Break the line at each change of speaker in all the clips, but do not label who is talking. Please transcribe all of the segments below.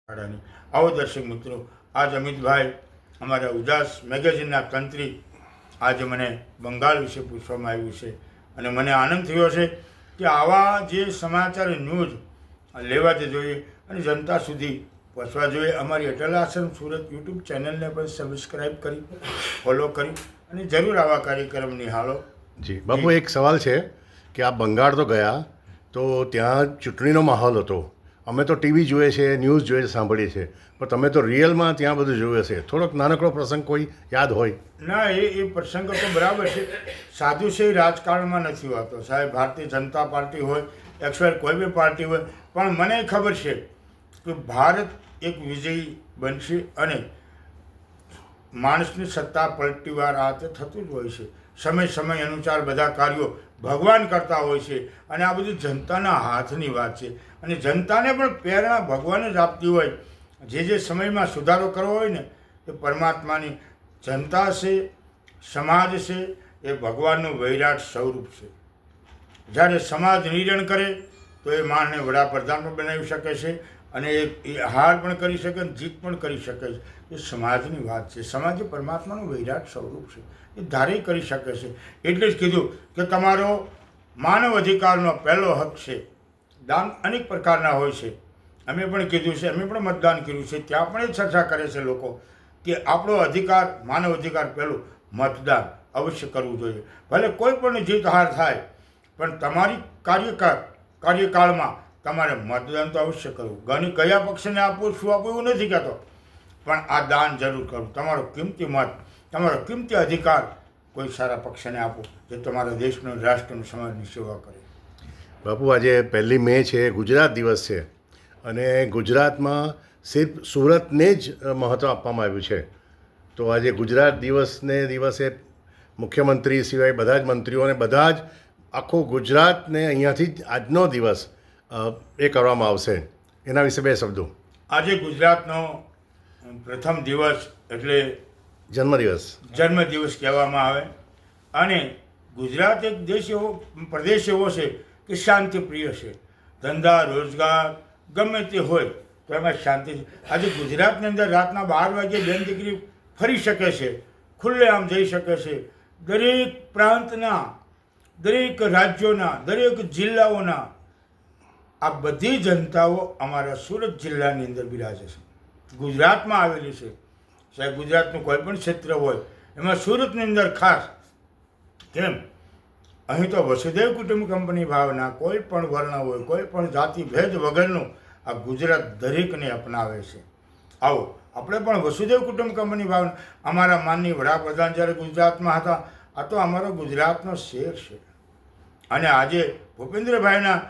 શાળાની આવો દર્શક મિત્રો, આજ અમિતભાઈ અમારા ઉજાસ મેગેઝિનના તંત્રી આજે મને બંગાળ વિશે પૂછવામાં આવ્યું છે અને મને આનંદ થયો છે કે આવા જે સમાચાર ન્યૂઝ લેવા જ જોઈએ અને જનતા સુધી પહોંચવા જોઈએ. અમારી અટલ આશ્રમ સુરત યુટ્યુબ ચેનલને પણ સબસ્ક્રાઈબ કરી ફોલો કરી અને જરૂર આવા કાર્યક્રમ નિહાળો.
જી બાપુ, એક સવાલ છે કે આ બંગાળ તો ગયા તો ત્યાં ચૂંટણીનો માહોલ હતો. અમે તો ટીવી જોઈએ છે, ન્યૂઝ જોઈએ છે, સાંભળીએ છીએ, પણ તમે તો રિયલમાં ત્યાં બધું જોયું હશે. થોડોક નાનકડો પ્રસંગ કોઈ યાદ હોય?
ના, એ પ્રસંગ તો બરાબર છે. સાધુ છે રાજકારણમાં નથી હોતો સાહેબ. ભારતીય જનતા પાર્ટી હોય, એક્સવાય કોઈ બી પાર્ટી હોય, પણ મને ખબર છે કે ભારત એક વિજયી બનશે અને માણસની સત્તા પલટીવાર આ તે થતું જ હોય છે. સમય અનુસાર બધા કાર્યો ભગવાન કરતા હોય છે અને આ બધું જનતાના હાથની વાત છે અને જનતાને પણ પ્રેરણા ભગવાન જ આપતી હોય. જે સમયમાં સુધારો કરવો હોય ને એ પરમાત્માની જનતા છે, સમાજ છે, એ ભગવાનનું વૈરાટ સ્વરૂપ છે. જ્યારે સમાજ નિર્ણય કરે તો એ માણસને વડાપ્રધાન પણ બનાવી શકે છે અને એ હાર પણ કરી શકે અને જીત પણ કરી શકે છે. એ સમાજની વાત છે. સમાજ એ પરમાત્માનું વૈરાટ સ્વરૂપ છે, એ ધારે કરી શકે છે. એટલે જ કીધું કે તમારો માનવ અધિકારનો પહેલો હક છે. દાન અનેક પ્રકારના હોય છે. અમે પણ કીધું છે, અમે પણ મતદાન કર્યું છે. ત્યાં પણ એ ચર્ચા કરે છે લોકો કે આપણો અધિકાર, માનવ અધિકાર પહેલું મતદાન અવશ્ય કરવું જોઈએ. ભલે કોઈ પણ જીત હાર થાય પણ તમારી કાર્યકાળમાં તમારે મતદાન તો અવશ્ય કરવું. ઘણી કયા પક્ષને આપવું, શું આપવું એવું નથી કહેતો, પણ આ દાન જરૂર કરવું. તમારો કિંમતી મત, તમારો કિંમતી અધિકાર કોઈ સારા પક્ષને આપો જે તમારા દેશનું, રાષ્ટ્રનું, સમાજની સેવા કરે.
બાપુ, આજે 1 મે છે, ગુજરાત દિવસ છે અને ગુજરાતમાં સિર્ફ સુરતને જ મહત્ત્વ આપવામાં આવ્યું છે. તો આજે ગુજરાત દિવસે મુખ્યમંત્રી સિવાય બધા જ મંત્રીઓને બધા જ આખું ગુજરાતને અહીંયાથી જ આજનો દિવસ એ કરવામાં આવશે. એના વિશે 2 શબ્દો.
આજે ગુજરાતનો પ્રથમ દિવસ એટલે જન્મદિવસ કહેવામાં આવે અને ગુજરાત એક દેશ એવો, પ્રદેશ એવો છે કે શાંતિપ્રિય છે. ધંધા રોજગાર ગમે તે હોય તો એમાં શાંતિ છે. આજે ગુજરાતની અંદર રાતના 12 વાગે બેન દીકરી ફરી શકે છે, ખુલ્લેઆમ જઈ શકે છે. દરેક પ્રાંતના, દરેક રાજ્યોના, દરેક જિલ્લાઓના આ બધી જનતાઓ અમારા સુરત જિલ્લાની અંદર બિરાજે છે, ગુજરાતમાં આવેલી છે. સાહેબ, ગુજરાતનું કોઈ પણ ક્ષેત્ર હોય એમાં સુરતની અંદર ખાસ. કેમ? અહીં તો વસુદેવ કુટુંબકમની ભાવના, કોઈ પણ વર્ણ હોય, કોઈ પણ જાતિ ભેદ વગરનું આ ગુજરાત દરેકને અપનાવે છે. આવો આપણે પણ વસુદેવ કુટુંબકમની ભાવના. અમારા માનનીય વડાપ્રધાન જ્યારે ગુજરાતમાં હતા, આ તો અમારો ગુજરાતનો શેર છે અને આજે ભૂપેન્દ્રભાઈના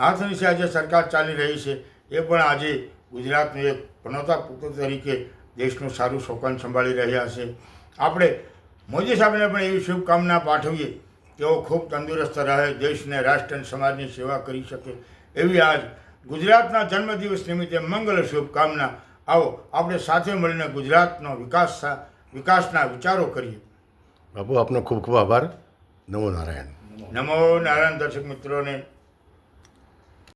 હાથ નીચે આજે સરકાર ચાલી રહી છે. એ પણ આજે ગુજરાતનું એક પનોતા પુત્ર તરીકે દેશનું સારું શોકન સંભાળી રહ્યા છે. આપણે મોદી સાહેબને પણ એવી શુભકામના પાઠવીએ કે તેઓ ખૂબ તંદુરસ્ત રહે, દેશને, રાષ્ટ્ર, સમાજની સેવા કરી શકે. એવી આજ ગુજરાતના જન્મદિવસ નિમિત્તે મંગલ શુભકામના. આવો આપણે સાથે મળીને ગુજરાતનો વિકાસના વિચારો કરીએ.
બાપુ, આપનો ખૂબ ખૂબ આભાર. નમો નારાયણ.
નમો નારાયણ. દર્શક મિત્રોને